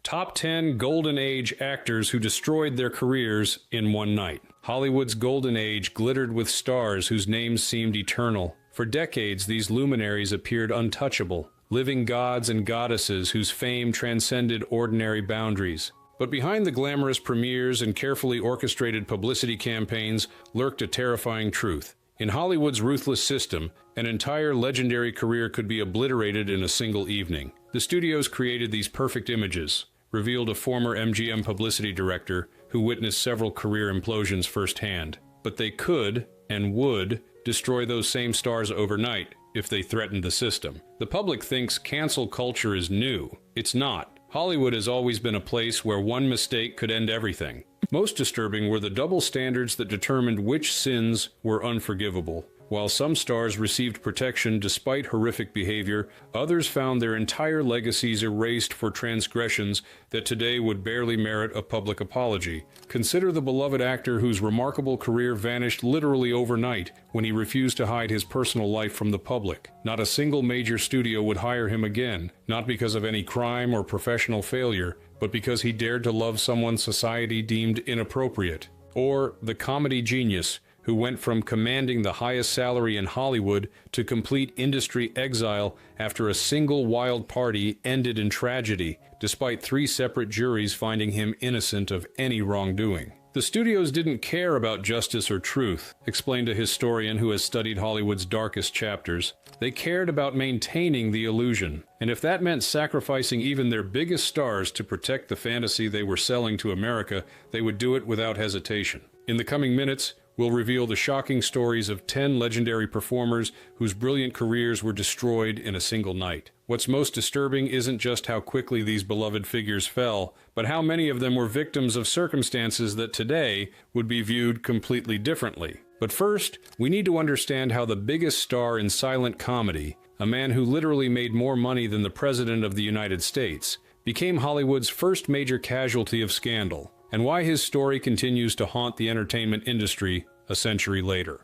Top 10 Golden Age actors who destroyed their careers in one night. Hollywood's Golden Age glittered with stars whose names seemed eternal. For decades, these luminaries appeared untouchable, living gods and goddesses whose fame transcended ordinary boundaries. But behind the glamorous premieres and carefully orchestrated publicity campaigns lurked a terrifying truth. In Hollywood's ruthless system, an entire legendary career could be obliterated in a single evening. The studios created these perfect images, revealed a former MGM publicity director who witnessed several career implosions firsthand. But they could, and would, destroy those same stars overnight if they threatened the system. The public thinks cancel culture is new. It's not. Hollywood has always been a place where one mistake could end everything. Most disturbing were the double standards that determined which sins were unforgivable. While some stars received protection despite horrific behavior, others found their entire legacies erased for transgressions that today would barely merit a public apology. Consider the beloved actor whose remarkable career vanished literally overnight when he refused to hide his personal life from the public. Not a single major studio would hire him again, not because of any crime or professional failure, but because he dared to love someone society deemed inappropriate. Or the comedy genius who went from commanding the highest salary in Hollywood to complete industry exile after a single wild party ended in tragedy, despite 3 separate juries finding him innocent of any wrongdoing. The studios didn't care about justice or truth, explained a historian who has studied Hollywood's darkest chapters. They cared about maintaining the illusion, and if that meant sacrificing even their biggest stars to protect the fantasy they were selling to America, they would do it without hesitation. In the coming minutes, we'll reveal the shocking stories of 10 legendary performers whose brilliant careers were destroyed in a single night. What's most disturbing isn't just how quickly these beloved figures fell, but how many of them were victims of circumstances that today would be viewed completely differently. But first, we need to understand how the biggest star in silent comedy, a man who literally made more money than the President of the United States, became Hollywood's first major casualty of scandal, and why his story continues to haunt the entertainment industry a century later.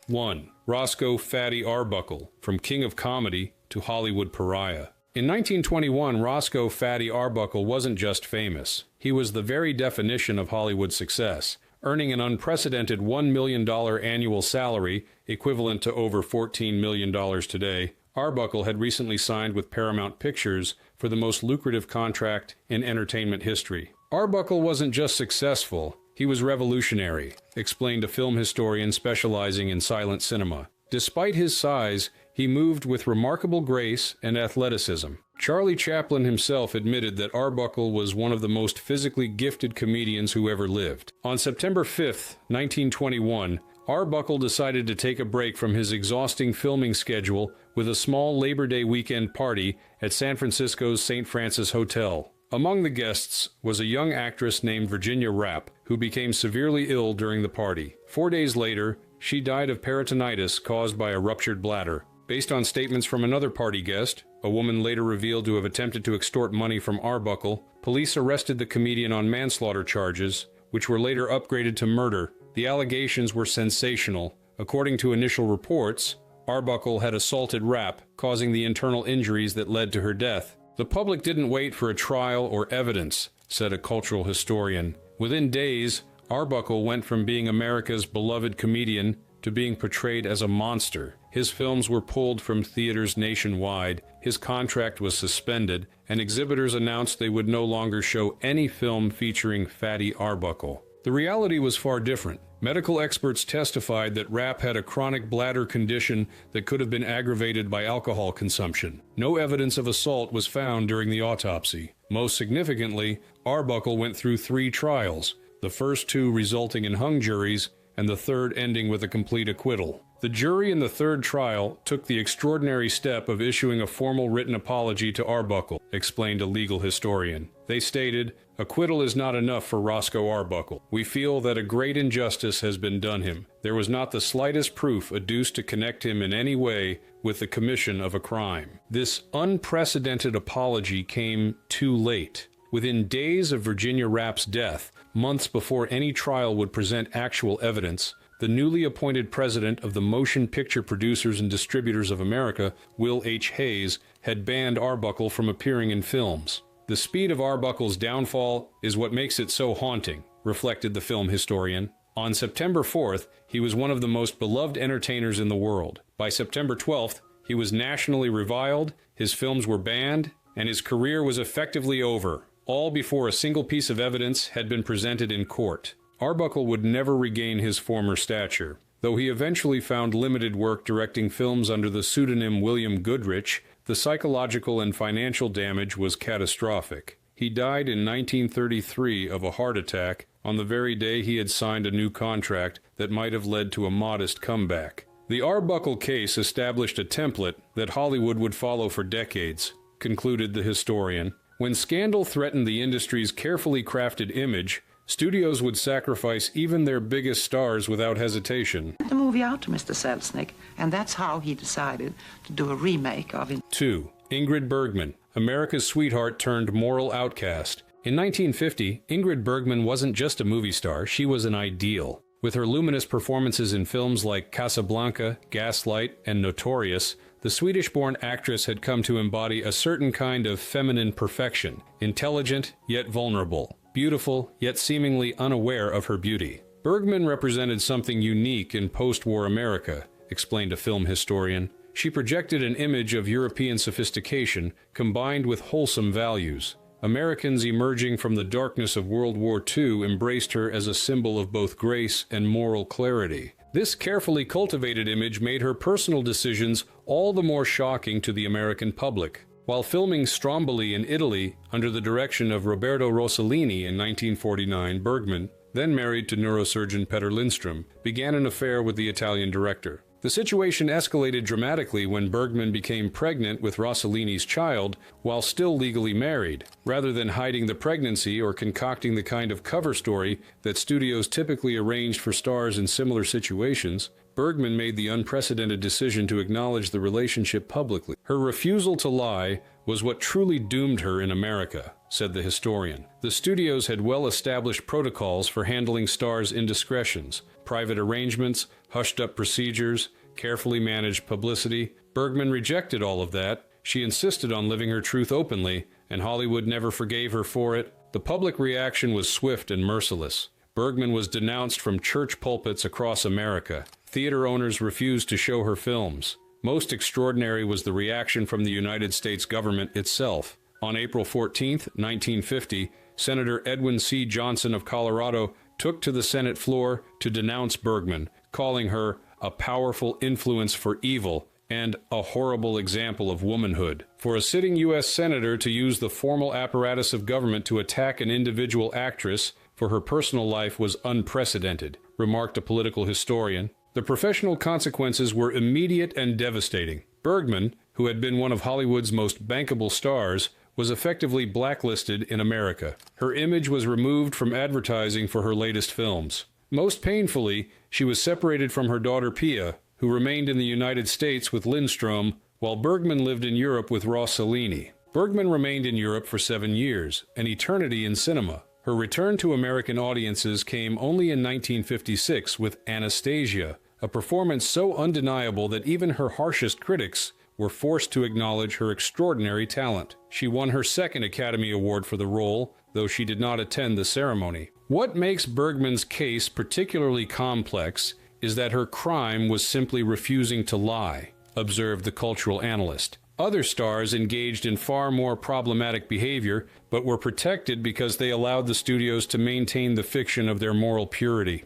1. Roscoe "Fatty" Arbuckle, from king of comedy to Hollywood pariah. In 1921, Roscoe "Fatty" Arbuckle wasn't just famous. He was the very definition of Hollywood success, earning an unprecedented $1 million annual salary, equivalent to over $14 million today. Arbuckle had recently signed with Paramount Pictures for the most lucrative contract in entertainment history. Arbuckle wasn't just successful, he was revolutionary, explained a film historian specializing in silent cinema. Despite his size, he moved with remarkable grace and athleticism. Charlie Chaplin himself admitted that Arbuckle was one of the most physically gifted comedians who ever lived. On September 5, 1921, Arbuckle decided to take a break from his exhausting filming schedule with a small Labor Day weekend party at San Francisco's St. Francis Hotel. Among the guests was a young actress named Virginia Rappe, who became severely ill during the party. 4 days later, she died of peritonitis caused by a ruptured bladder. Based on statements from another party guest, a woman later revealed to have attempted to extort money from Arbuckle, police arrested the comedian on manslaughter charges, which were later upgraded to murder. The allegations were sensational. According to initial reports, Arbuckle had assaulted Rappe, causing the internal injuries that led to her death. The public didn't wait for a trial or evidence, said a cultural historian. Within days, Arbuckle went from being America's beloved comedian to being portrayed as a monster. His films were pulled from theaters nationwide, his contract was suspended, and exhibitors announced they would no longer show any film featuring Fatty Arbuckle. The reality was far different. Medical experts testified that Rappe had a chronic bladder condition that could have been aggravated by alcohol consumption. No evidence of assault was found during the autopsy. Most significantly, Arbuckle went through 3 trials, the first 2 resulting in hung juries, and the third ending with a complete acquittal. The jury in the third trial took the extraordinary step of issuing a formal written apology to Arbuckle, explained a legal historian. They stated, "Acquittal is not enough for Roscoe Arbuckle. We feel that a great injustice has been done him. There was not the slightest proof adduced to connect him in any way with the commission of a crime." This unprecedented apology came too late. Within days of Virginia Rappe's death, months before any trial would present actual evidence, the newly appointed president of the Motion Picture Producers and Distributors of America, Will H. Hayes, had banned Arbuckle from appearing in films. The speed of Arbuckle's downfall is what makes it so haunting, reflected the film historian. On September 4th, he was one of the most beloved entertainers in the world. By September 12th, he was nationally reviled, his films were banned, and his career was effectively over, all before a single piece of evidence had been presented in court. Arbuckle would never regain his former stature, though he eventually found limited work directing films under the pseudonym William Goodrich. The psychological and financial damage was catastrophic. He died in 1933 of a heart attack on the very day he had signed a new contract that might have led to a modest comeback. The Arbuckle case established a template that Hollywood would follow for decades, concluded the historian. When scandal threatened the industry's carefully crafted image, studios would sacrifice even their biggest stars without hesitation. The movie out to Mr. Selznick, and that's how he decided to do a remake of it. 2. Ingrid Bergman, America's sweetheart turned moral outcast. In 1950, Ingrid Bergman wasn't just a movie star, she was an ideal. With her luminous performances in films like Casablanca, Gaslight, and Notorious, the Swedish-born actress had come to embody a certain kind of feminine perfection, intelligent yet vulnerable, beautiful yet seemingly unaware of her beauty. Bergman represented something unique in post-war America, explained a film historian. She projected an image of European sophistication combined with wholesome values. Americans emerging from the darkness of World War II embraced her as a symbol of both grace and moral clarity. This carefully cultivated image made her personal decisions all the more shocking to the American public. While filming Stromboli in Italy under the direction of Roberto Rossellini in 1949, Bergman, then married to neurosurgeon Petter Lindstrom, began an affair with the Italian director. The situation escalated dramatically when Bergman became pregnant with Rossellini's child while still legally married. Rather than hiding the pregnancy or concocting the kind of cover story that studios typically arranged for stars in similar situations, Bergman made the unprecedented decision to acknowledge the relationship publicly. Her refusal to lie was what truly doomed her in America, said the historian. The studios had well-established protocols for handling stars' indiscretions, private arrangements, hushed-up procedures, carefully managed publicity. Bergman rejected all of that. She insisted on living her truth openly, and Hollywood never forgave her for it. The public reaction was swift and merciless. Bergman was denounced from church pulpits across America. Theater owners refused to show her films. Most extraordinary was the reaction from the United States government itself. On April 14, 1950, Senator Edwin C. Johnson of Colorado took to the Senate floor to denounce Bergman, calling her a powerful influence for evil and a horrible example of womanhood. For a sitting U.S. senator to use the formal apparatus of government to attack an individual actress for her personal life was unprecedented, remarked a political historian. The professional consequences were immediate and devastating. Bergman, who had been one of Hollywood's most bankable stars, was effectively blacklisted in America. Her image was removed from advertising for her latest films. Most painfully, she was separated from her daughter Pia, who remained in the United States with Lindstrom, while Bergman lived in Europe with Rossellini. Bergman remained in Europe for 7 years, an eternity in cinema. Her return to American audiences came only in 1956 with Anastasia, a performance so undeniable that even her harshest critics were forced to acknowledge her extraordinary talent. She won her second Academy Award for the role, though she did not attend the ceremony. What makes Bergman's case particularly complex is that her crime was simply refusing to lie, observed the cultural analyst. Other stars engaged in far more problematic behavior, but were protected because they allowed the studios to maintain the fiction of their moral purity.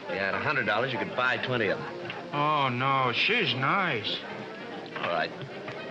Yeah, at $100, you could buy 20 of them. Oh, no, she's nice. All right.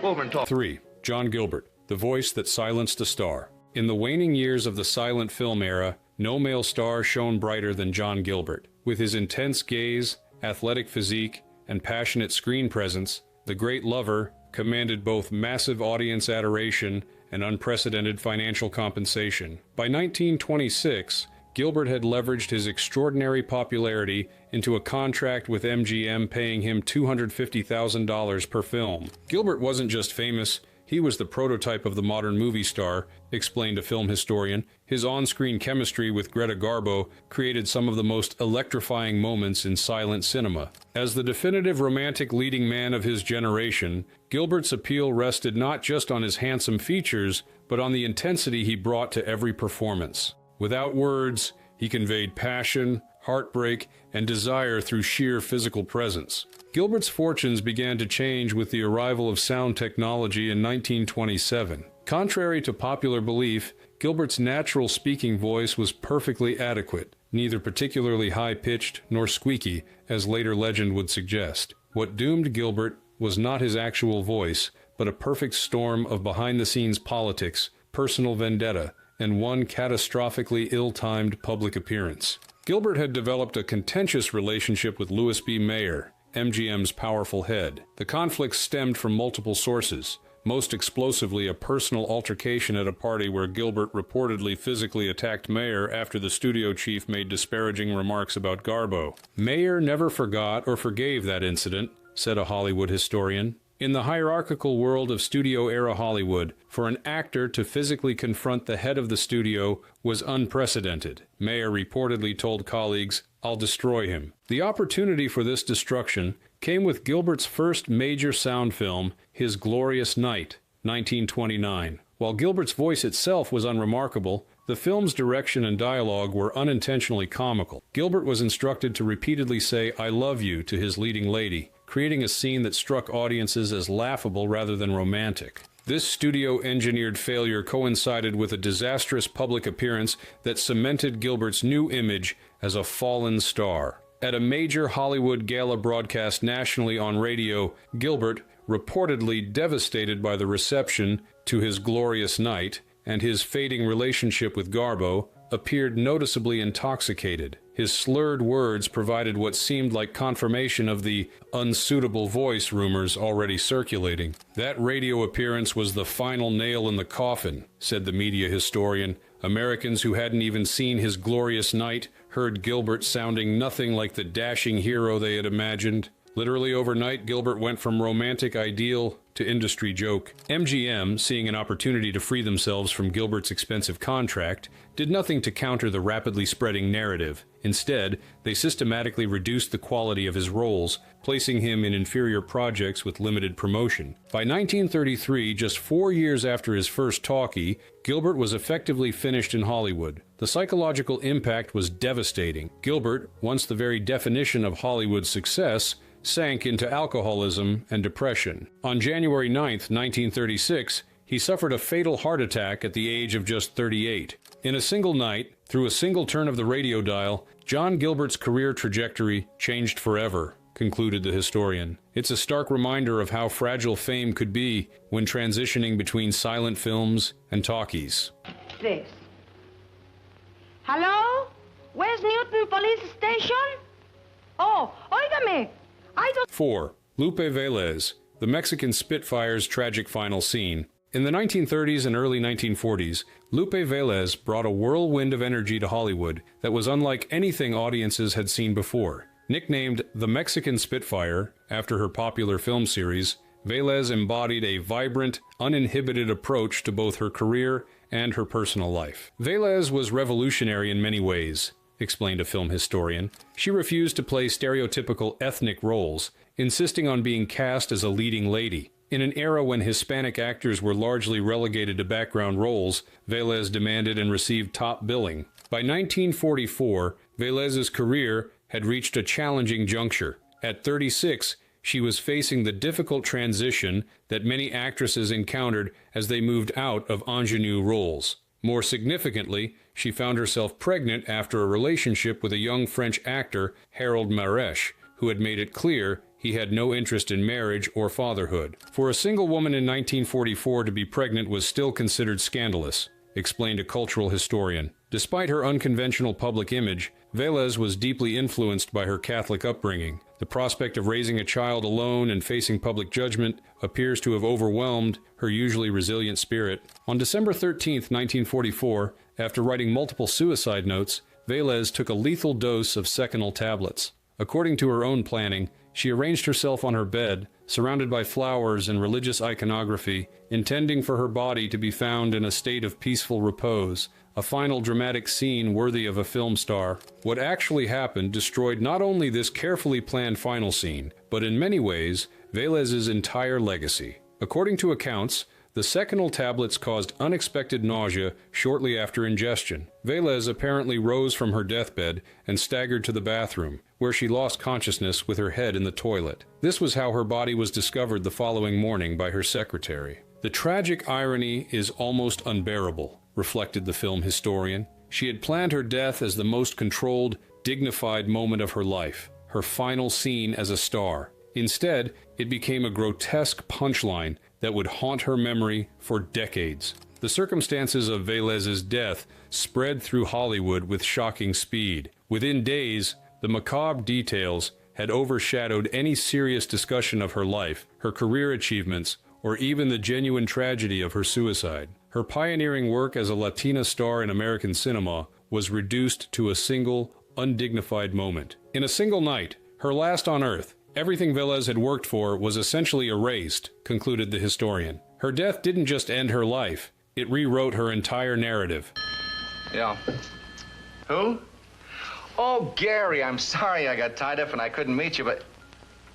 Go over and talk. 3. John Gilbert, the voice that silenced a star. In the waning years of the silent film era, no male star shone brighter than John Gilbert. With his intense gaze, athletic physique, and passionate screen presence, the great lover commanded both massive audience adoration and unprecedented financial compensation. By 1926, Gilbert had leveraged his extraordinary popularity into a contract with MGM paying him $250,000 per film. Gilbert wasn't just famous, He was the prototype of the modern movie star, explained a film historian. His on-screen chemistry with Greta Garbo created some of the most electrifying moments in silent cinema. As the definitive romantic leading man of his generation, Gilbert's appeal rested not just on his handsome features, but on the intensity he brought to every performance. Without words, he conveyed passion, heartbreak, and desire through sheer physical presence. Gilbert's fortunes began to change with the arrival of sound technology in 1927. Contrary to popular belief, Gilbert's natural speaking voice was perfectly adequate, neither particularly high-pitched nor squeaky, as later legend would suggest. What doomed Gilbert was not his actual voice, but a perfect storm of behind-the-scenes politics, personal vendetta, and one catastrophically ill-timed public appearance. Gilbert had developed a contentious relationship with Louis B. Mayer, MGM's powerful head. The conflict stemmed from multiple sources, most explosively a personal altercation at a party where Gilbert reportedly physically attacked Mayer after the studio chief made disparaging remarks about Garbo. Mayer never forgot or forgave that incident, said a Hollywood historian. In the hierarchical world of studio-era Hollywood, for an actor to physically confront the head of the studio was unprecedented. Mayer reportedly told colleagues, "I'll destroy him." The opportunity for this destruction came with Gilbert's first major sound film, His Glorious Night, 1929. While Gilbert's voice itself was unremarkable, the film's direction and dialogue were unintentionally comical. Gilbert was instructed to repeatedly say, "I love you," to his leading lady, creating a scene that struck audiences as laughable rather than romantic. This studio-engineered failure coincided with a disastrous public appearance that cemented Gilbert's new image as a fallen star. At a major Hollywood gala broadcast nationally on radio, Gilbert, reportedly devastated by the reception to His Glorious Night and his fading relationship with Garbo, appeared noticeably intoxicated. His slurred words provided what seemed like confirmation of the unsuitable voice rumors already circulating. That radio appearance was the final nail in the coffin, said the media historian. Americans who hadn't even seen His Glorious Night heard Gilbert sounding nothing like the dashing hero they had imagined. Literally overnight, Gilbert went from romantic ideal to industry joke. MGM, seeing an opportunity to free themselves from Gilbert's expensive contract, did nothing to counter the rapidly spreading narrative. Instead, they systematically reduced the quality of his roles, placing him in inferior projects with limited promotion. By 1933, just 4 years after his first talkie, Gilbert was effectively finished in Hollywood. The psychological impact was devastating. Gilbert, once the very definition of Hollywood success, sank into alcoholism and depression. On January 9, 1936, he suffered a fatal heart attack at the age of just 38. In a single night, through a single turn of the radio dial, John Gilbert's career trajectory changed forever, concluded the historian. It's a stark reminder of how fragile fame could be when transitioning between silent films and talkies. This. Hello? Where's Newton Police Station? Oh, óigame. 4. Lupe Velez, the Mexican Spitfire's tragic final scene. In the 1930s and early 1940s, Lupe Velez brought a whirlwind of energy to Hollywood that was unlike anything audiences had seen before. Nicknamed the Mexican Spitfire, after her popular film series, Velez embodied a vibrant, uninhibited approach to both her career and her personal life. Velez was revolutionary in many ways, explained a film historian. She refused to play stereotypical ethnic roles, insisting on being cast as a leading lady. In an era when Hispanic actors were largely relegated to background roles, Velez demanded and received top billing. By 1944, Velez's career had reached a challenging juncture. At 36, she was facing the difficult transition that many actresses encountered as they moved out of ingenue roles. More significantly, she found herself pregnant after a relationship with a young French actor, Harold Maresch, who had made it clear he had no interest in marriage or fatherhood. For a single woman in 1944 to be pregnant was still considered scandalous, explained a cultural historian. Despite her unconventional public image, Velez was deeply influenced by her Catholic upbringing. The prospect of raising a child alone and facing public judgment appears to have overwhelmed her usually resilient spirit. On December 13, 1944, after writing multiple suicide notes, Velez took a lethal dose of Seconal tablets. According to her own planning, She arranged herself on her bed, surrounded by flowers and religious iconography, intending for her body to be found in a state of peaceful repose, a final dramatic scene worthy of a film star. What actually happened destroyed not only this carefully planned final scene, but in many ways, Velez's entire legacy. According to accounts, the Seconal tablets caused unexpected nausea shortly after ingestion. Velez apparently rose from her deathbed and staggered to the bathroom, where she lost consciousness with her head in the toilet. This was how her body was discovered the following morning by her secretary. The tragic irony is almost unbearable, reflected the film historian. She had planned her death as the most controlled, dignified moment of her life, her final scene as a star. Instead, it became a grotesque punchline that would haunt her memory for decades. The circumstances of Velez's death spread through Hollywood with shocking speed. Within days, the macabre details had overshadowed any serious discussion of her life, her career achievements, or even the genuine tragedy of her suicide. Her pioneering work as a Latina star in American cinema was reduced to a single, undignified moment. In a single night, her last on Earth, everything Velez had worked for was essentially erased, concluded the historian. Her death didn't just end her life, it rewrote her entire narrative. Yeah. Who? Oh, Gary, I'm sorry I got tied up and I couldn't meet you, but...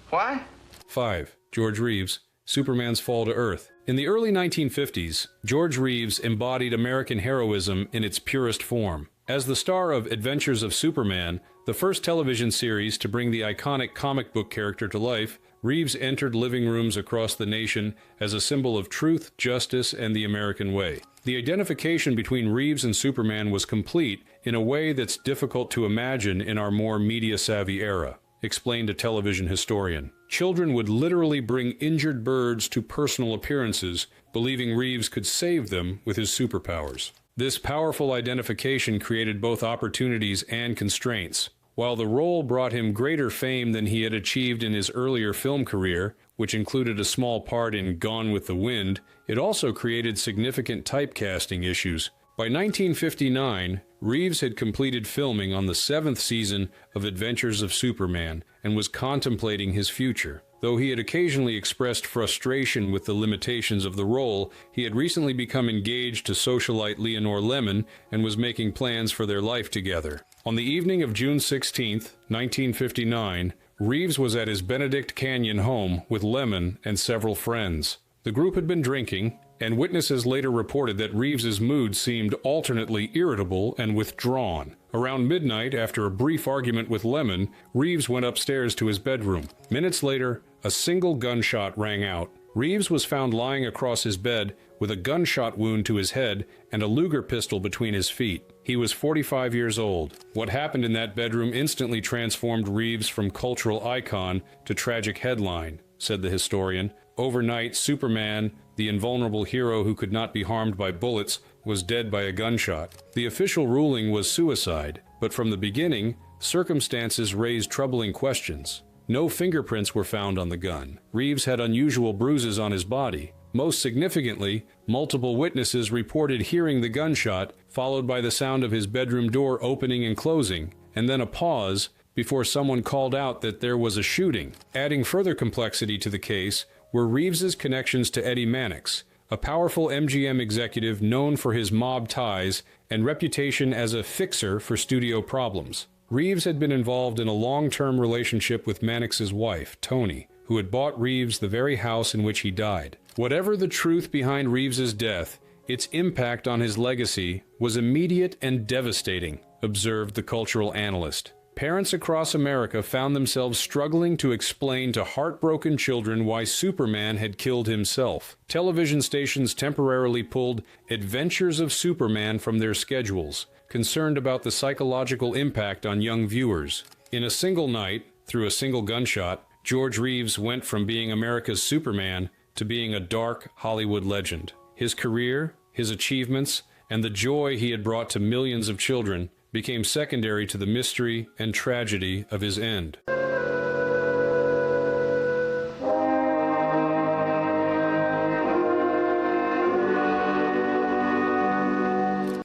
What? 5. George Reeves, Superman's Fall to Earth. In the early 1950s, George Reeves embodied American heroism in its purest form. As the star of Adventures of Superman, the first television series to bring the iconic comic book character to life, Reeves entered living rooms across the nation as a symbol of truth, justice, and the American way. The identification between Reeves and Superman was complete in a way that's difficult to imagine in our more media-savvy era, explained a television historian. Children would literally bring injured birds to personal appearances, believing Reeves could save them with his superpowers. This powerful identification created both opportunities and constraints. While the role brought him greater fame than he had achieved in his earlier film career, which included a small part in Gone with the Wind, it also created significant typecasting issues. By 1959, Reeves had completed filming on the 7th season of Adventures of Superman and was contemplating his future. Though he had occasionally expressed frustration with the limitations of the role, he had recently become engaged to socialite Leonore Lemon and was making plans for their life together. On the evening of June 16, 1959, Reeves was at his Benedict Canyon home with Lemon and several friends. The group had been drinking, and witnesses later reported that Reeves's mood seemed alternately irritable and withdrawn. Around midnight, after a brief argument with Lemon, Reeves went upstairs to his bedroom. Minutes later, a single gunshot rang out. Reeves was found lying across his bed with a gunshot wound to his head and a Luger pistol between his feet. He was 45 years old. What happened in that bedroom instantly transformed Reeves from cultural icon to tragic headline, said the historian. Overnight, Superman, the invulnerable hero who could not be harmed by bullets, was dead by a gunshot. The official ruling was suicide, but from the beginning, circumstances raised troubling questions. No fingerprints were found on the gun. Reeves had unusual bruises on his body. Most significantly, multiple witnesses reported hearing the gunshot, followed by the sound of his bedroom door opening and closing, and then a pause before someone called out that there was a shooting. Adding further complexity to the case were Reeves's connections to Eddie Mannix, a powerful MGM executive known for his mob ties and reputation as a fixer for studio problems. Reeves had been involved in a long-term relationship with Mannix's wife, Toni, who had bought Reeves the very house in which he died. Whatever the truth behind Reeves's death, its impact on his legacy was immediate and devastating, observed the cultural analyst. Parents across America found themselves struggling to explain to heartbroken children why Superman had killed himself. Television stations temporarily pulled Adventures of Superman from their schedules, concerned about the psychological impact on young viewers. In a single night, through a single gunshot, George Reeves went from being America's Superman to being a dark Hollywood legend. His career, his achievements, and the joy he had brought to millions of children became secondary to the mystery and tragedy of his end.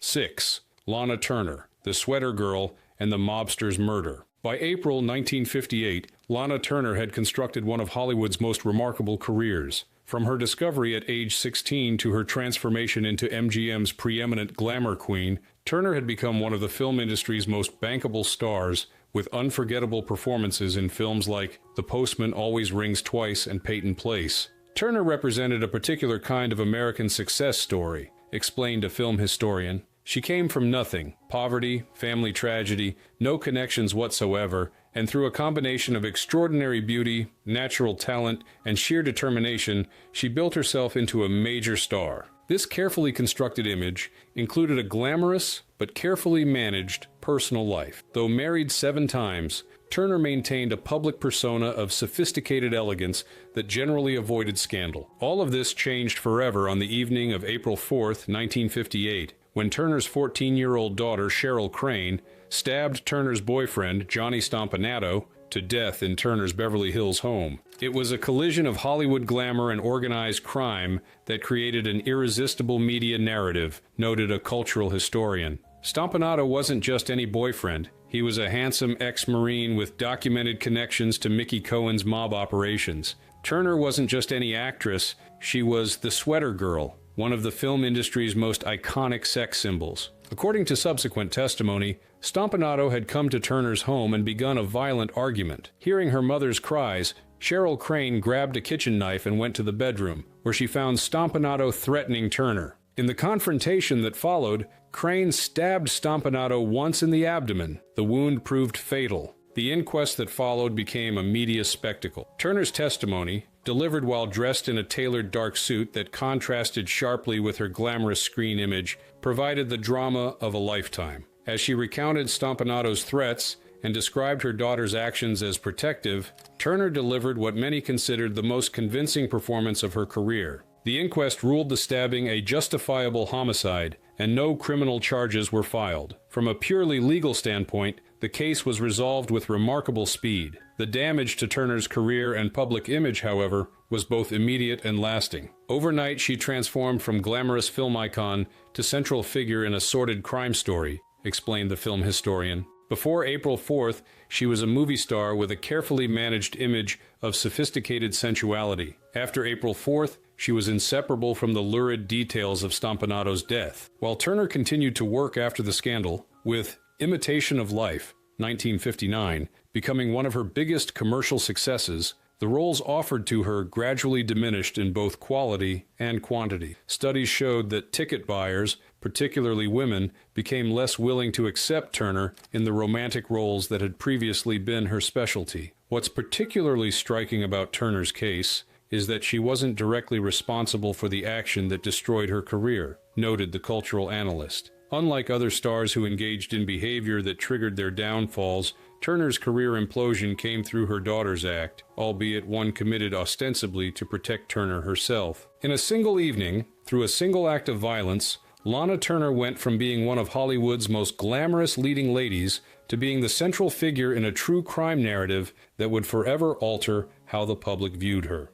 6. Lana Turner, The Sweater Girl and the Mobster's Murder. By April 1958, Lana Turner had constructed one of Hollywood's most remarkable careers. From her discovery at age 16 to her transformation into MGM's preeminent glamour queen, Turner had become one of the film industry's most bankable stars, with unforgettable performances in films like The Postman Always Rings Twice and Peyton Place. Turner represented a particular kind of American success story, explained a film historian. She came from nothing, poverty, family tragedy, no connections whatsoever, and through a combination of extraordinary beauty, natural talent, and sheer determination, she built herself into a major star. This carefully constructed image included a glamorous but carefully managed personal life. Though married 7 times, Turner maintained a public persona of sophisticated elegance that generally avoided scandal. All of this changed forever on the evening of April 4th, 1958, when Turner's 14-year-old daughter, Cheryl Crane, stabbed Turner's boyfriend, Johnny Stompanato, to death in Turner's Beverly Hills home. It was a collision of Hollywood glamour and organized crime that created an irresistible media narrative, noted a cultural historian. Stompanato wasn't just any boyfriend. He was a handsome ex-Marine with documented connections to Mickey Cohen's mob operations. Turner wasn't just any actress. She was the Sweater Girl, one of the film industry's most iconic sex symbols. According to subsequent testimony, Stompanato had come to Turner's home and begun a violent argument. Hearing her mother's cries, Cheryl Crane grabbed a kitchen knife and went to the bedroom, where she found Stompanato threatening Turner. In the confrontation that followed, Crane stabbed Stompanato once in the abdomen. The wound proved fatal. The inquest that followed became a media spectacle. Turner's testimony, delivered while dressed in a tailored dark suit that contrasted sharply with her glamorous screen image, provided the drama of a lifetime. As she recounted Stompanato's threats and described her daughter's actions as protective, Turner delivered what many considered the most convincing performance of her career. The inquest ruled the stabbing a justifiable homicide, and no criminal charges were filed. From a purely legal standpoint, the case was resolved with remarkable speed. The damage to Turner's career and public image, however, was both immediate and lasting. Overnight, she transformed from glamorous film icon to central figure in a sordid crime story, explained the film historian. Before April 4th, she was a movie star with a carefully managed image of sophisticated sensuality. After April 4th, she was inseparable from the lurid details of Stompanato's death. While Turner continued to work after the scandal, with Imitation of Life, 1959, becoming one of her biggest commercial successes, the roles offered to her gradually diminished in both quality and quantity. Studies showed that ticket buyers, particularly women, became less willing to accept Turner in the romantic roles that had previously been her specialty. What's particularly striking about Turner's case is that she wasn't directly responsible for the action that destroyed her career, noted the cultural analyst. Unlike other stars who engaged in behavior that triggered their downfalls, Turner's career implosion came through her daughter's act, albeit one committed ostensibly to protect Turner herself. In a single evening, through a single act of violence, Lana Turner went from being one of Hollywood's most glamorous leading ladies to being the central figure in a true crime narrative that would forever alter how the public viewed her.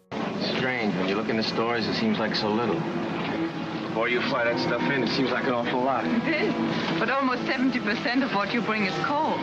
Strange, when you look in the stores, it seems like so little. Before you fly that stuff in, it seems like an awful lot. It is, but almost 70% of what you bring is coal.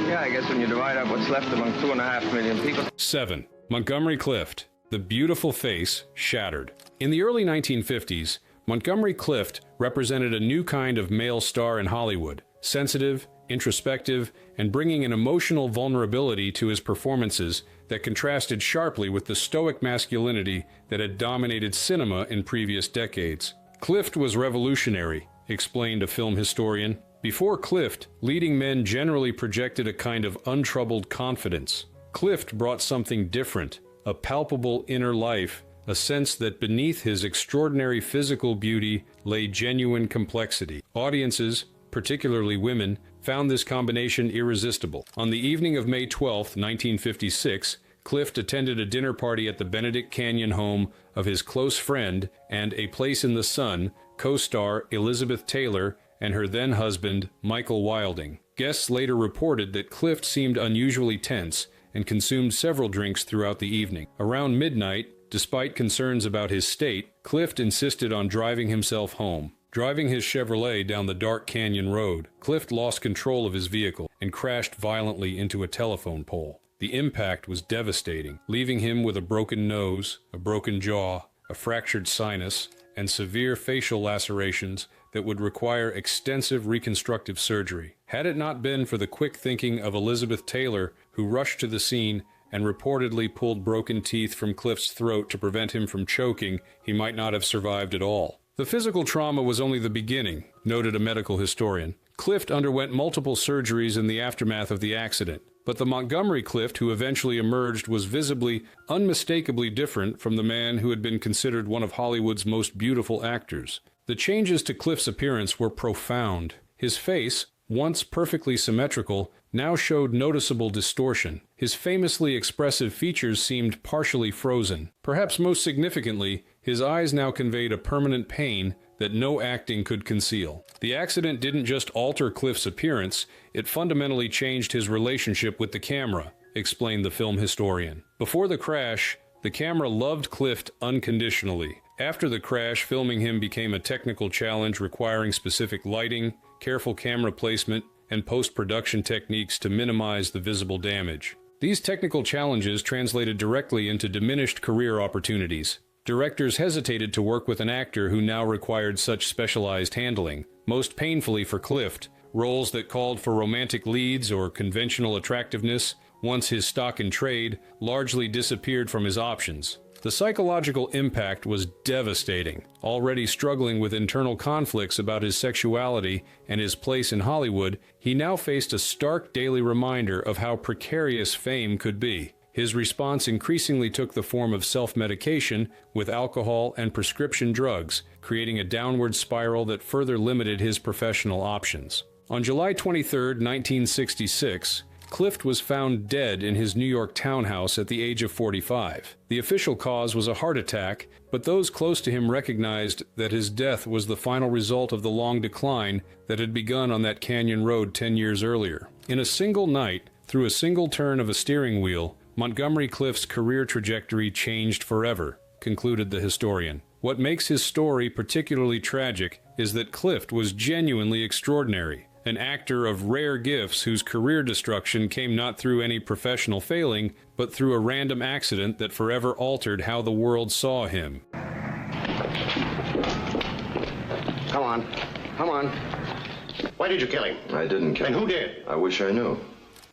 Yeah, I guess when you divide up what's left among 2.5 million people. 7. Montgomery Clift. The beautiful face shattered. In the early 1950s, Montgomery Clift represented a new kind of male star in Hollywood, sensitive, introspective, and bringing an emotional vulnerability to his performances that contrasted sharply with the stoic masculinity that had dominated cinema in previous decades. Clift was revolutionary, explained a film historian. Before Clift, leading men generally projected a kind of untroubled confidence. Clift brought something different, a palpable inner life, a sense that beneath his extraordinary physical beauty lay genuine complexity. Audiences, particularly women, found this combination irresistible. On the evening of May 12, 1956, Clift attended a dinner party at the Benedict Canyon home of his close friend and A Place in the Sun co-star Elizabeth Taylor and her then-husband, Michael Wilding. Guests later reported that Clift seemed unusually tense and consumed several drinks throughout the evening. Around midnight, despite concerns about his state, Clift insisted on driving himself home. Driving his Chevrolet down the dark canyon road, Clift lost control of his vehicle and crashed violently into a telephone pole. The impact was devastating, leaving him with a broken nose, a broken jaw, a fractured sinus, and severe facial lacerations that would require extensive reconstructive surgery. Had it not been for the quick thinking of Elizabeth Taylor, who rushed to the scene and reportedly pulled broken teeth from Clift's throat to prevent him from choking, he might not have survived at all. The physical trauma was only the beginning, noted a medical historian. Clift underwent multiple surgeries in the aftermath of the accident, but the Montgomery Clift who eventually emerged was visibly, unmistakably different from the man who had been considered one of Hollywood's most beautiful actors. The changes to Clift's appearance were profound. His face, once perfectly symmetrical, now showed noticeable distortion. His famously expressive features seemed partially frozen. Perhaps most significantly, his eyes now conveyed a permanent pain that no acting could conceal. The accident didn't just alter Clift's appearance, it fundamentally changed his relationship with the camera, explained the film historian. Before the crash, the camera loved Clift unconditionally. After the crash, filming him became a technical challenge requiring specific lighting, careful camera placement, and post-production techniques to minimize the visible damage. These technical challenges translated directly into diminished career opportunities. Directors hesitated to work with an actor who now required such specialized handling. Most painfully for Clift, roles that called for romantic leads or conventional attractiveness, once his stock in trade, largely disappeared from his options. The psychological impact was devastating. Already struggling with internal conflicts about his sexuality and his place in Hollywood, he now faced a stark daily reminder of how precarious fame could be. His response increasingly took the form of self-medication with alcohol and prescription drugs, creating a downward spiral that further limited his professional options. On July 23, 1966, Clift was found dead in his New York townhouse at the age of 45. The official cause was a heart attack, but those close to him recognized that his death was the final result of the long decline that had begun on that canyon road 10 years earlier. In a single night, through a single turn of a steering wheel, Montgomery Clift's career trajectory changed forever, concluded the historian. What makes his story particularly tragic is that Clift was genuinely extraordinary, an actor of rare gifts whose career destruction came not through any professional failing, but through a random accident that forever altered how the world saw him. Come on. Come on. Why did you kill him? I didn't kill him. And who did? I wish I knew.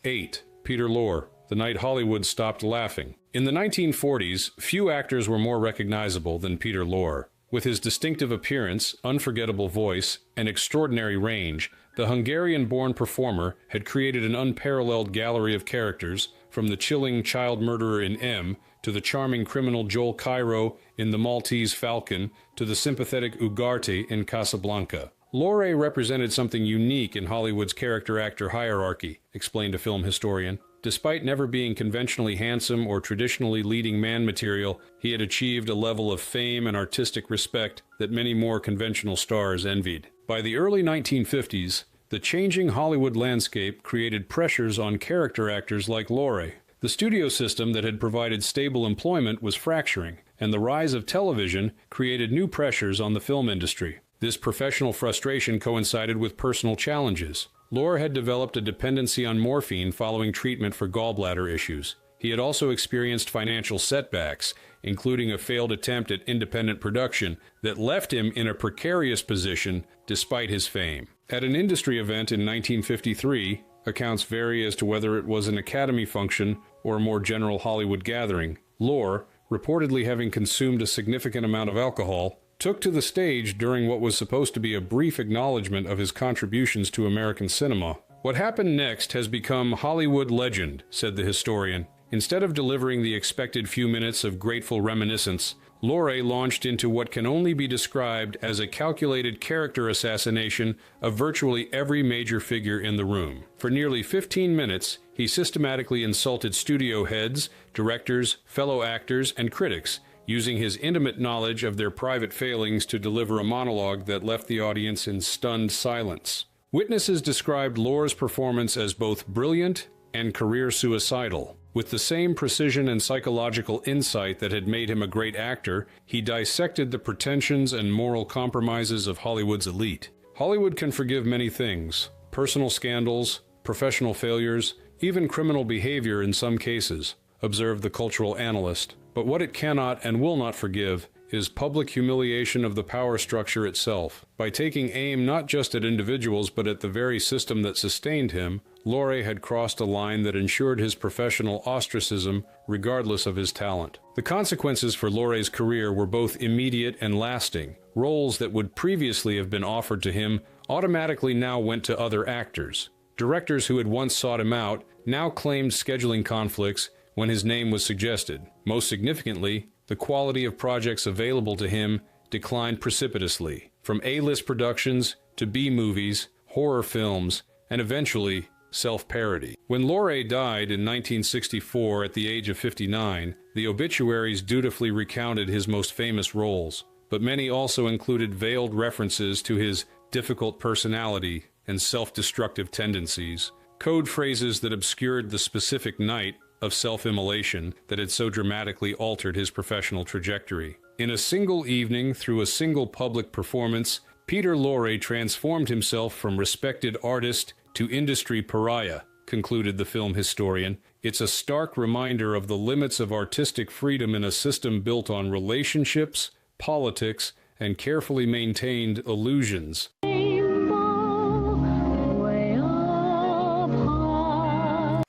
8. Peter Lorre. The night Hollywood stopped laughing. In the 1940s, few actors were more recognizable than Peter Lorre. With his distinctive appearance, unforgettable voice, and extraordinary range, the Hungarian-born performer had created an unparalleled gallery of characters, from the chilling child murderer in M, to the charming criminal Joel Cairo in The Maltese Falcon, to the sympathetic Ugarte in Casablanca. Lorre represented something unique in Hollywood's character-actor hierarchy, explained a film historian. Despite never being conventionally handsome or traditionally leading man material, he had achieved a level of fame and artistic respect that many more conventional stars envied. By the early 1950s, the changing Hollywood landscape created pressures on character actors like Lorre. The studio system that had provided stable employment was fracturing, and the rise of television created new pressures on the film industry. This professional frustration coincided with personal challenges. Lorre had developed a dependency on morphine following treatment for gallbladder issues. He had also experienced financial setbacks, including a failed attempt at independent production that left him in a precarious position despite his fame. At an industry event in 1953, accounts vary as to whether it was an Academy function or a more general Hollywood gathering, Lorre, reportedly having consumed a significant amount of alcohol, took to the stage during what was supposed to be a brief acknowledgement of his contributions to American cinema. What happened next has become Hollywood legend, said the historian. Instead of delivering the expected few minutes of grateful reminiscence, Lorre launched into what can only be described as a calculated character assassination of virtually every major figure in the room. For nearly 15 minutes, he systematically insulted studio heads, directors, fellow actors, and critics, using his intimate knowledge of their private failings to deliver a monologue that left the audience in stunned silence. Witnesses described Lorre's performance as both brilliant and career suicidal. With the same precision and psychological insight that had made him a great actor, he dissected the pretensions and moral compromises of Hollywood's elite. Hollywood can forgive many things: personal scandals, professional failures, even criminal behavior in some cases, observed the cultural analyst. But what it cannot and will not forgive is public humiliation of the power structure itself. By taking aim not just at individuals but at the very system that sustained him, Lauret had crossed a line that ensured his professional ostracism regardless of his talent. The consequences for Lauret's career were both immediate and lasting. Roles that would previously have been offered to him automatically now went to other actors. Directors who had once sought him out now claimed scheduling conflicts when his name was suggested. Most significantly, the quality of projects available to him declined precipitously, from A-list productions to B-movies, horror films, and eventually self-parody. When Lauret died in 1964 at the age of 59, the obituaries dutifully recounted his most famous roles, but many also included veiled references to his difficult personality and self-destructive tendencies, code phrases that obscured the specific night of self-immolation that had so dramatically altered his professional trajectory. In a single evening, through a single public performance, Peter Lorre transformed himself from respected artist to industry pariah, concluded the film historian. It's a stark reminder of the limits of artistic freedom in a system built on relationships, politics, and carefully maintained illusions.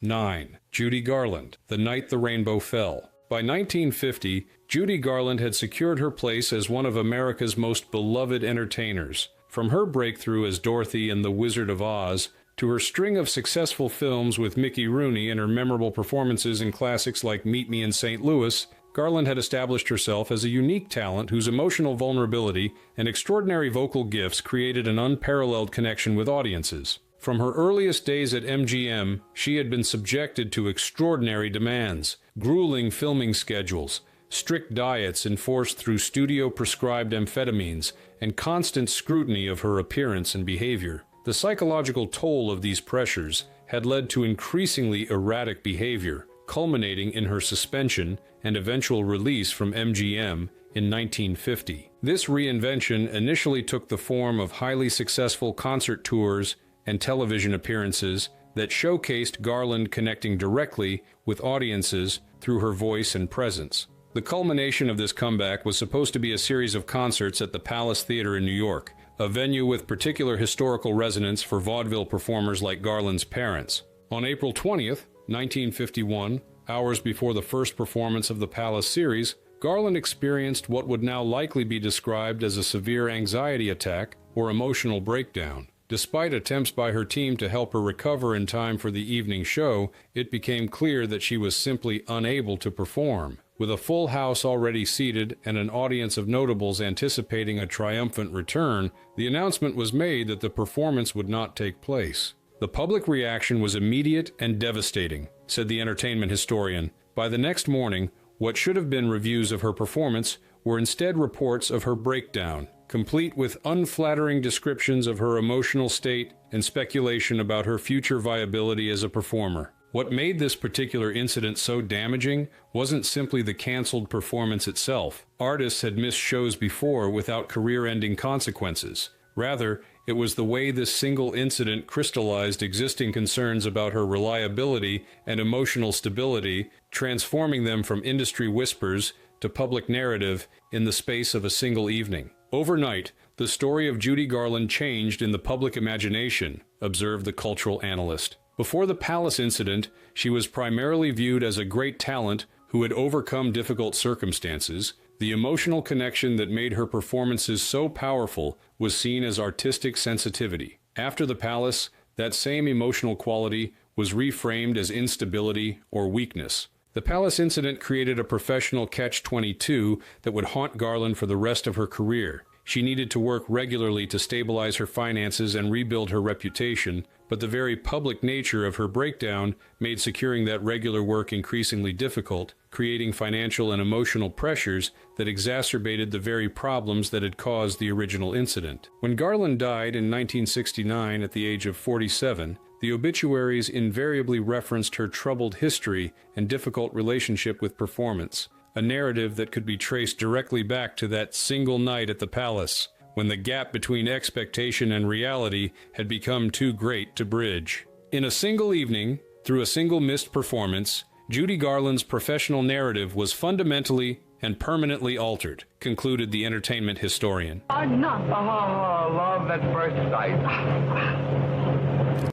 9. Judy Garland, The Night the Rainbow Fell. By 1950, Judy Garland had secured her place as one of America's most beloved entertainers. From her breakthrough as Dorothy in The Wizard of Oz, to her string of successful films with Mickey Rooney and her memorable performances in classics like Meet Me in St. Louis, Garland had established herself as a unique talent whose emotional vulnerability and extraordinary vocal gifts created an unparalleled connection with audiences. From her earliest days at MGM, she had been subjected to extraordinary demands, grueling filming schedules, strict diets enforced through studio-prescribed amphetamines, and constant scrutiny of her appearance and behavior. The psychological toll of these pressures had led to increasingly erratic behavior, culminating in her suspension and eventual release from MGM in 1950. This reinvention initially took the form of highly successful concert tours and television appearances that showcased Garland connecting directly with audiences through her voice and presence. The culmination of this comeback was supposed to be a series of concerts at the Palace Theater in New York, a venue with particular historical resonance for vaudeville performers like Garland's parents. On April 20th, 1951, hours before the first performance of the Palace series, Garland experienced what would now likely be described as a severe anxiety attack or emotional breakdown. Despite attempts by her team to help her recover in time for the evening show, it became clear that she was simply unable to perform. With a full house already seated and an audience of notables anticipating a triumphant return, the announcement was made that the performance would not take place. The public reaction was immediate and devastating, said the entertainment historian. By the next morning, what should have been reviews of her performance were instead reports of her breakdown, complete with unflattering descriptions of her emotional state and speculation about her future viability as a performer. What made this particular incident so damaging wasn't simply the canceled performance itself. Artists had missed shows before without career-ending consequences. Rather, it was the way this single incident crystallized existing concerns about her reliability and emotional stability, transforming them from industry whispers to public narrative in the space of a single evening. Overnight, the story of Judy Garland changed in the public imagination, observed the cultural analyst. Before the Palace incident, she was primarily viewed as a great talent who had overcome difficult circumstances. The emotional connection that made her performances so powerful was seen as artistic sensitivity. After the Palace, that same emotional quality was reframed as instability or weakness. The Palace incident created a professional catch-22 that would haunt Garland for the rest of her career. She needed to work regularly to stabilize her finances and rebuild her reputation, but the very public nature of her breakdown made securing that regular work increasingly difficult, creating financial and emotional pressures that exacerbated the very problems that had caused the original incident. When Garland died in 1969 at the age of 47, the obituaries invariably referenced her troubled history and difficult relationship with performance, a narrative that could be traced directly back to that single night at the Palace, when the gap between expectation and reality had become too great to bridge. In a single evening, Through a single missed performance, Judy Garland's professional narrative was fundamentally and permanently altered, concluded the entertainment historian. Enough. Oh, love at first sight.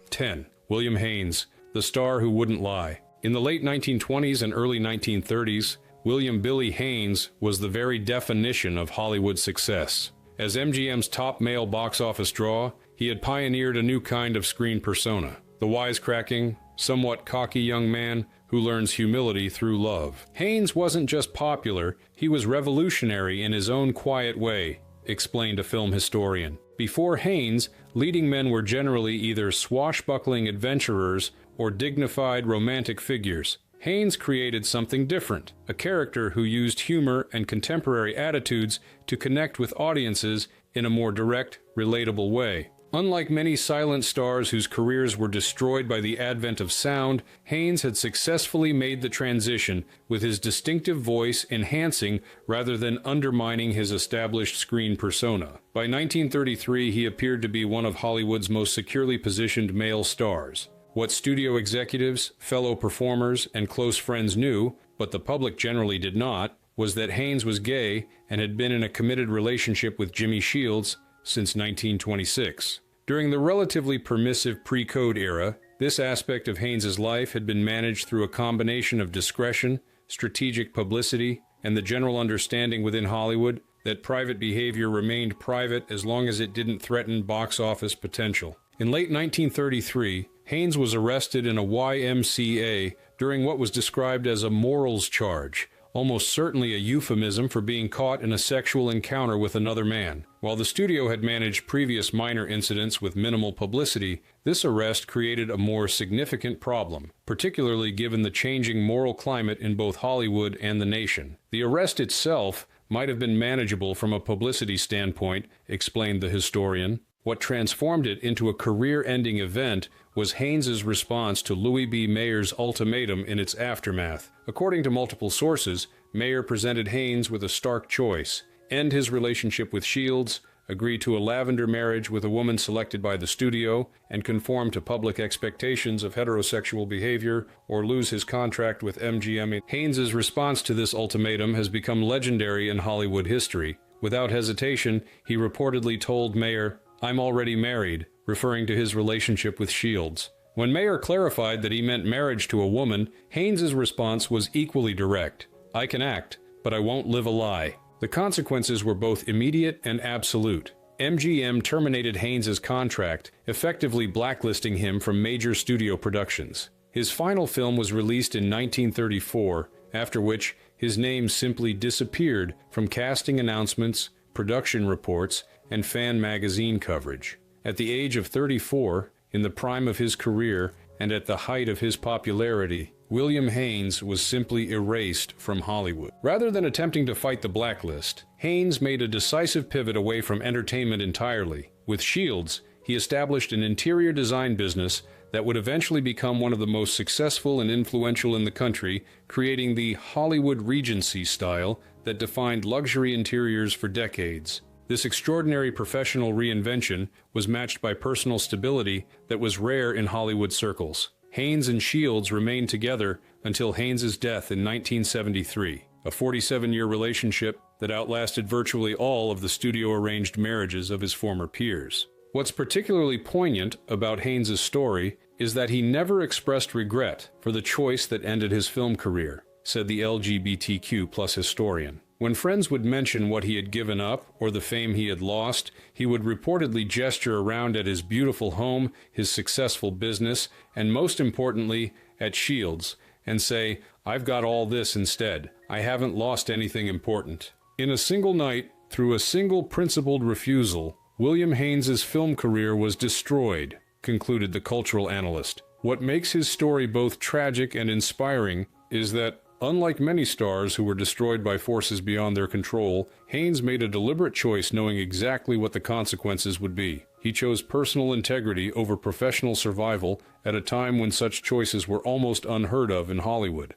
10. William Haynes, the star who wouldn't lie. In the late 1920s and early 1930s, William "Billy" Haynes was the very definition of Hollywood success. As MGM's top male box office draw, he had pioneered a new kind of screen persona, the wisecracking, somewhat cocky young man who learns humility through love. Haynes wasn't just popular, he was revolutionary in his own quiet way, explained a film historian. Before Haynes, leading men were generally either swashbuckling adventurers or dignified romantic figures. Haynes created something different, a character who used humor and contemporary attitudes to connect with audiences in a more direct, relatable way. Unlike many silent stars whose careers were destroyed by the advent of sound, Haynes had successfully made the transition, with his distinctive voice enhancing rather than undermining his established screen persona. By 1933, he appeared to be one of Hollywood's most securely positioned male stars. What studio executives, fellow performers, and close friends knew, but the public generally did not, was that Haynes was gay and had been in a committed relationship with Jimmy Shields since 1926. During the relatively permissive pre-code era, this aspect of Haynes's life had been managed through a combination of discretion, strategic publicity, and the general understanding within Hollywood that private behavior remained private as long as it didn't threaten box office potential. In late 1933, Haynes was arrested in a YMCA during what was described as a morals charge, almost certainly a euphemism for being caught in a sexual encounter with another man. While the studio had managed previous minor incidents with minimal publicity, this arrest created a more significant problem, particularly given the changing moral climate in both Hollywood and the nation. The arrest itself might have been manageable from a publicity standpoint, explained the historian. What transformed it into a career-ending event was Haynes's response to Louis B. Mayer's ultimatum in its aftermath. According to multiple sources, Mayer presented Haynes with a stark choice: end his relationship with Shields, agree to a lavender marriage with a woman selected by the studio, and conform to public expectations of heterosexual behavior, or lose his contract with MGM. Haynes's response to this ultimatum has become legendary in Hollywood history. Without hesitation, he reportedly told Mayer, "I'm already married," referring to his relationship with Shields. When Mayer clarified that he meant marriage to a woman, Haynes's response was equally direct: "I can act, but I won't live a lie." The consequences were both immediate and absolute. MGM terminated Haynes's contract, effectively blacklisting him from major studio productions. His final film was released in 1934, after which his name simply disappeared from casting announcements, production reports, and fan magazine coverage. At the age of 34, in the prime of his career and at the height of his popularity, William Haynes was simply erased from Hollywood. Rather than attempting to fight the blacklist, Haynes made a decisive pivot away from entertainment entirely. With Shields, he established an interior design business that would eventually become one of the most successful and influential in the country, creating the Hollywood Regency style that defined luxury interiors for decades. This extraordinary professional reinvention was matched by personal stability that was rare in Hollywood circles. Haynes and Shields remained together until Haynes's death in 1973, a 47-year relationship that outlasted virtually all of the studio-arranged marriages of his former peers. What's particularly poignant about Haynes's story is that he never expressed regret for the choice that ended his film career, said the LGBTQ+ historian. When friends would mention what he had given up or the fame he had lost, he would reportedly gesture around at his beautiful home, his successful business, and most importantly, at Shields, and say, "I've got all this instead. I haven't lost anything important." In a single night, through a single principled refusal, William Haynes's film career was destroyed, concluded the cultural analyst. What makes his story both tragic and inspiring is that, unlike many stars who were destroyed by forces beyond their control, Haynes made a deliberate choice knowing exactly what the consequences would be. He chose personal integrity over professional survival at a time when such choices were almost unheard of in Hollywood.